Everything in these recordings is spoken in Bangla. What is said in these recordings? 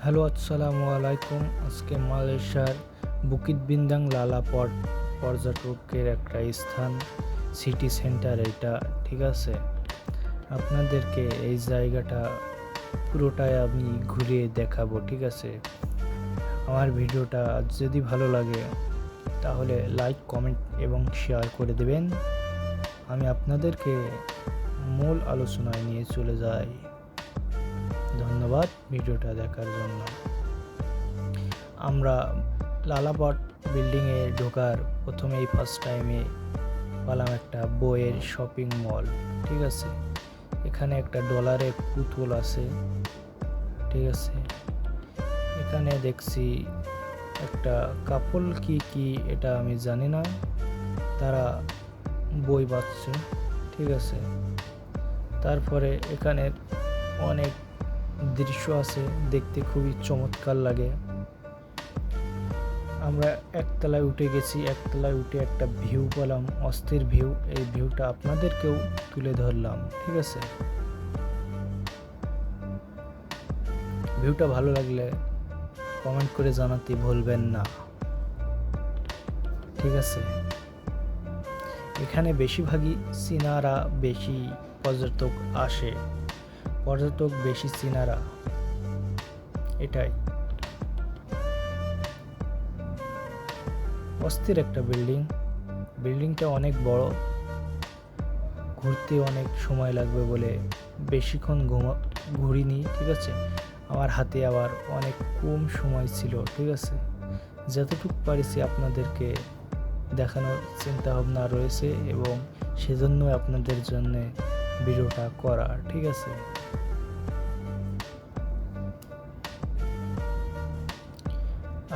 হ্যালো, আসসালামু আলাইকুম। আজকে মালয়েশিয়ার বুকিত বিন্দাং লালাপট পর্যটকের একটা স্থান, সিটি সেন্টার এটা, ঠিক আছে। আপনাদেরকে এই জায়গাটা পুরোটাই আমি ঘুরিয়ে দেখাবো, ঠিক আছে। আমার ভিডিওটা যদি ভালো লাগে তাহলে লাইক, কমেন্ট এবং শেয়ার করে দেবেন। আমি আপনাদেরকে মূল আলোচনায় নিয়ে চলে যাই। ধন্যবাদ ভিডিওটা দেখার জন্য। আমরা লালাপট বিল্ডিংয়ে ঢোকার প্রথমেই ফার্স্ট টাইমে পেলাম একটা বইয়ের শপিং মল, ঠিক আছে। এখানে একটা ডলারের পুতুল আছে, ঠিক আছে। এখানে দেখছি একটা কাপল কি এটা আমি জানি না, তারা বই বাঁচছে, ঠিক আছে। তারপরে এখানে অনেক দৃশ্য আছে, দেখতে খুবই চমৎকার লাগে। আমরা একতলায় উঠে গেছি, একতলায় উঠে একটা ভিউ পেলাম, অস্থির ভিউ। এই ভিউটা আপনাদেরকেও তুলে ধরলাম, ঠিক আছে। ভিউটা ভালো লাগলে কমেন্ট করে জানাতে ভুলবেন না, ঠিক আছে। এখানে বেশিরভাগই চীনারা বেশি পর্যটক আসে, পর্যটক বেশি চীনারা, এটাই। অস্থির একটা বিল্ডিংটা অনেক বড়, ঘুরতে অনেক সময় লাগবে বলে বেশিক্ষণ ঘুরিনি, ঠিক আছে। আমার হাতে আবার অনেক কম সময় ছিল, ঠিক আছে। যতটুকু পারিছি আপনাদেরকে দেখানোর চিন্তা ভাবনা রয়েছে এবং সেজন্য আপনাদের জন্য ভিডিওটা করা, ঠিক আছে।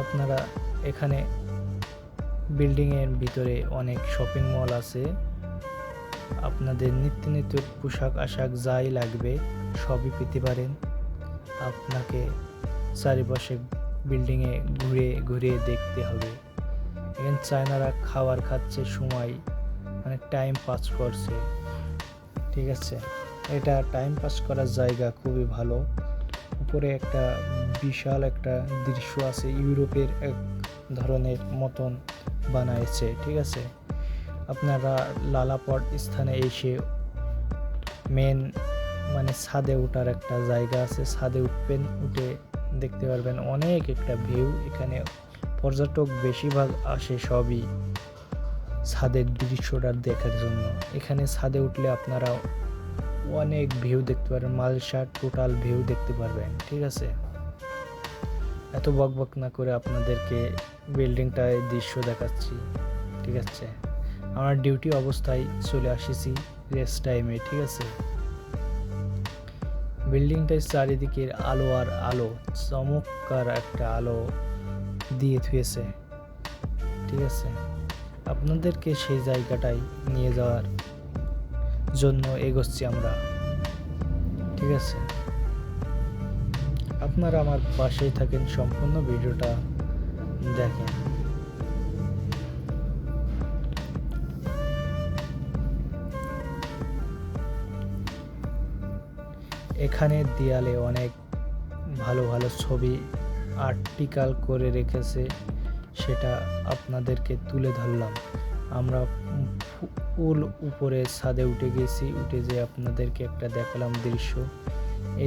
আপনারা এখানে বিল্ডিংয়ের ভিতরে অনেক শপিং মল আছে, আপনাদের নিত্য পোশাক আশাক যাই লাগবে সবই পেতে পারেন। আপনাকে চারিপাশে বিল্ডিংয়ে ঘুরে দেখতে হবে। এখানে চায়নারা খাবার খাচ্ছে, সময় মানে টাইম পাস করছে, ঠিক আছে। এটা টাইম পাস করার জায়গা, খুবই ভালো। উপরে একটা বিশাল একটা দৃশ্য আছে, ইউরোপের এক ধরনের মতন বানাইছে, ঠিক আছে। আপনারা লালাপট স্থানে এসে মেন মানে ছাদে ওঠার একটা জায়গা আছে, ছাদে উঠবেন, উঠে দেখতে পারবেন অনেক একটা ভিউ। এখানে পর্যটক বেশিরভাগ আসে সবই ছাদের দৃশ্যটা দেখার জন্য। এখানে ছাদে উঠলে আপনারা অনেক ভিউ দেখতে পারবেন, মালয়েশিয়ার টোটাল ভিউ দেখতে পারবেন, ঠিক আছে। এত বকবক না করে আপনাদেরকে বিল্ডিংটায় দৃশ্য দেখাচ্ছি, ঠিক আছে। আমার ডিউটি অবস্থায় চলে আসিছি রেস্ট টাইমে, ঠিক আছে। বিল্ডিংটার চারিদিকের আলো আর আলো, চমৎকার একটা আলো দিয়ে থুয়েছে, ঠিক আছে। আপনাদেরকে সেই জায়গাটায় নিয়ে যাওয়ার জন্য এগোচ্ছি আমরা, ঠিক আছে। আপনারা আমার পাশেই থাকেন, সম্পূর্ণ ভিডিওটা দেখেন। এখানে দেয়ালে অনেক ভালো ভালো ছবি আর্টিকাল করে রেখেছে, সেটা আপনাদেরকে তুলে ধরলাম। আমরা ফুল উপরে ছাদে উঠে গেছি, উঠে যে আপনাদেরকে একটা দেখালাম দৃশ্য।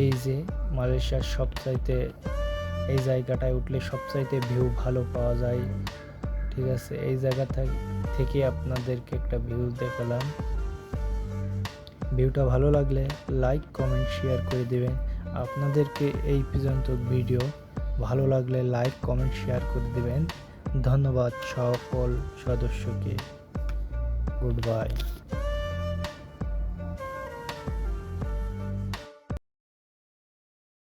এই যে মালয়েশিয়ার সবচাইতে এই জায়গাটায় উঠলে সবচাইতে ভিউ ভালো পাওয়া যায়, ঠিক আছে। এই জায়গা থেকে আপনাদেরকে একটা ভিউ দেখালাম। ভিউটা ভালো লাগলে লাইক, কমেন্ট, শেয়ার করে দেবেন। আপনাদেরকে এই পর্যন্ত ভিডিও ভালো লাগলে লাইক, কমেন্ট, শেয়ার করে দেবেন। ধন্যবাদ সকল সদস্যকে। Good bye.